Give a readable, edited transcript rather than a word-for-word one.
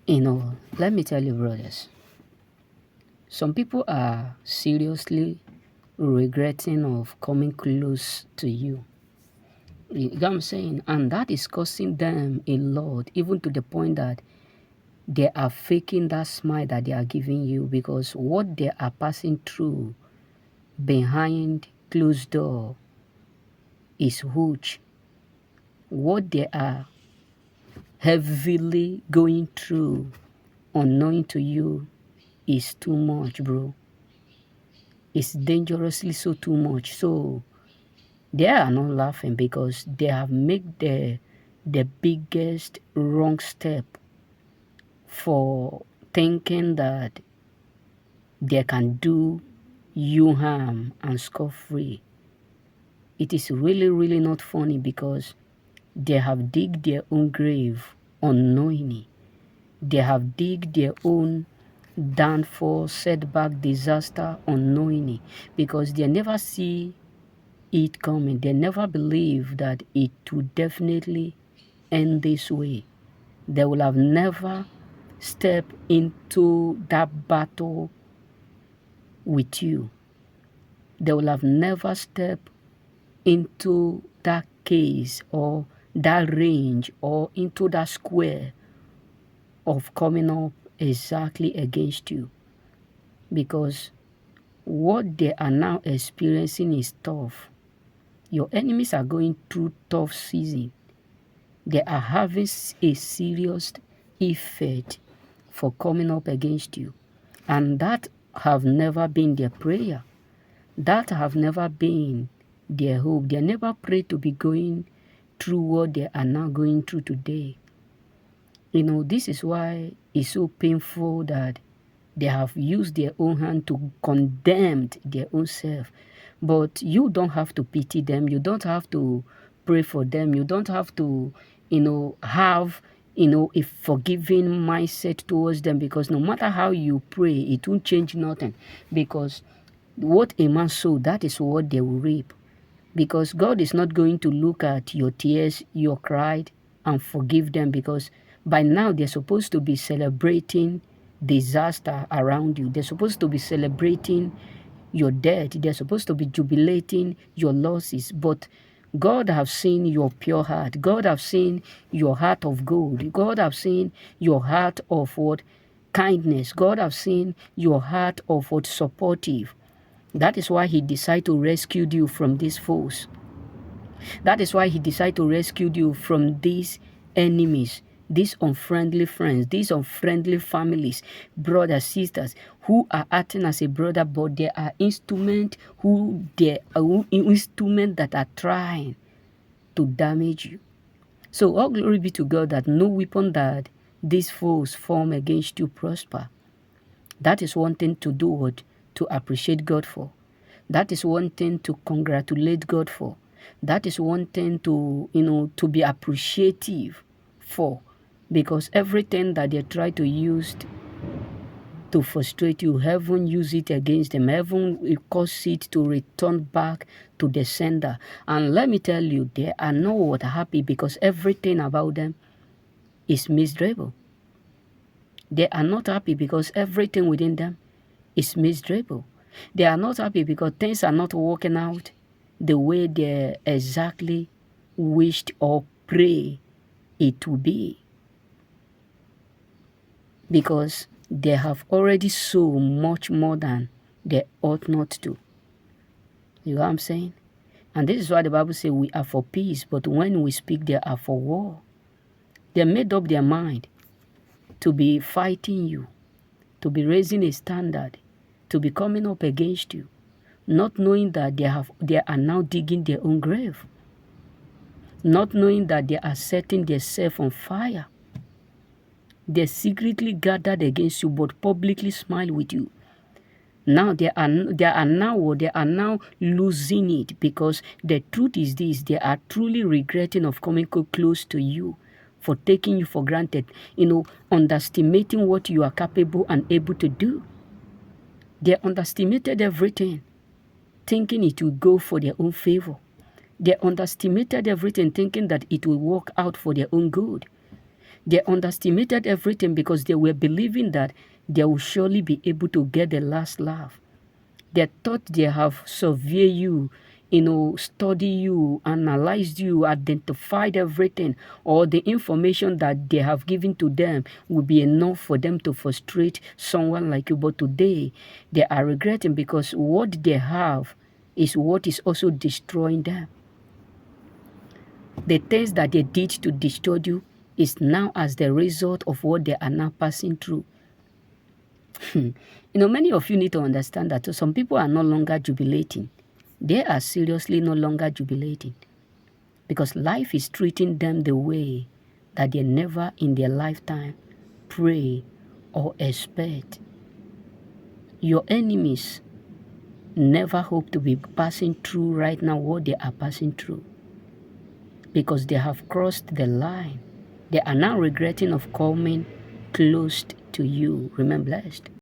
Let me tell you, brothers, some people are seriously regretting of coming close to you. You get what I'm saying? And that is costing them a lot, even to the point that they are faking that smile that they are giving you, because what they are passing through behind closed door is huge. What they are heavily going through unknowing to you is too much, bro. It's dangerously so too much. So they are not laughing because they have made the biggest wrong step for thinking that they can do you harm and scot-free. It is really, really not funny because they have digged their own grave unknowingly. They have digged their own downfall, setback, disaster unknowingly because they never see it coming. They never believe that it would definitely end this way. They will have never stepped into that battle with you. They will have never stepped into that case or that range or into that square of coming up exactly against you, because what they are now experiencing is tough. Your enemies are going through tough season. They are having a serious effect for coming up against you, and that have never been their prayer. That have never been their hope. They never prayed to be going through what they are now going through today. This is why it's so painful that they have used their own hand to condemn their own self. But you don't have to pity them. You don't have to pray for them. You don't have to, have, a forgiving mindset towards them, because no matter how you pray, it won't change nothing. Because what a man sows, that is what they will reap. Because God is not going to look at your tears, your cried, and forgive them, because by now they're supposed to be celebrating disaster around you. They're supposed to be celebrating your death. They're supposed to be jubilating your losses. But God have seen your pure heart. God have seen your heart of gold. God have seen your heart of what? Kindness. God have seen your heart of what? Supportive. That is why he decided to rescue you from these foes. That is why he decided to rescue you from these enemies, these unfriendly friends, these unfriendly families, brothers, sisters, who are acting as a brother, but they are instruments that are trying to damage you. So all glory be to God that no weapon that these foes form against you prosper. That is one thing to do what? To appreciate God for. That is one thing to congratulate God for. That is one thing to, to be appreciative for. Because everything that they try to use to frustrate you, heaven use it against them. Heaven will cause it to return back to the sender. And let me tell you, they are not happy because everything about them is miserable. They are not happy because everything within them is miserable. They are not happy because things are not working out the way they exactly wished or pray it to be. Because they have already sown much more than they ought not to. You know what I'm saying? And this is why the Bible says we are for peace, but when we speak, they are for war. They made up their mind to be fighting you, to be raising a standard, to be coming up against you, not knowing that they are now digging their own grave, not knowing that they are setting themselves on fire. They secretly gathered against you, but publicly smile with you. Now they are now losing it, because the truth is this: they are truly regretting of coming close to you, for taking you for granted, underestimating what you are capable and able to do. They underestimated everything, thinking it will go for their own favor. They underestimated everything, thinking that it will work out for their own good. They underestimated everything because they were believing that they will surely be able to get the last laugh. They thought they have surveyed you, studied you, analyzed you, identified everything, or the information that they have given to them will be enough for them to frustrate someone like you. But today, they are regretting because what they have is what is also destroying them. The things that they did to destroy you is now as the result of what they are now passing through. Many of you need to understand that some people are no longer jubilating. They are seriously no longer jubilating because life is treating them the way that they never in their lifetime pray or expect. Your enemies never hope to be passing through right now what they are passing through because they have crossed the line. They are now regretting of coming close to you. Remain blessed.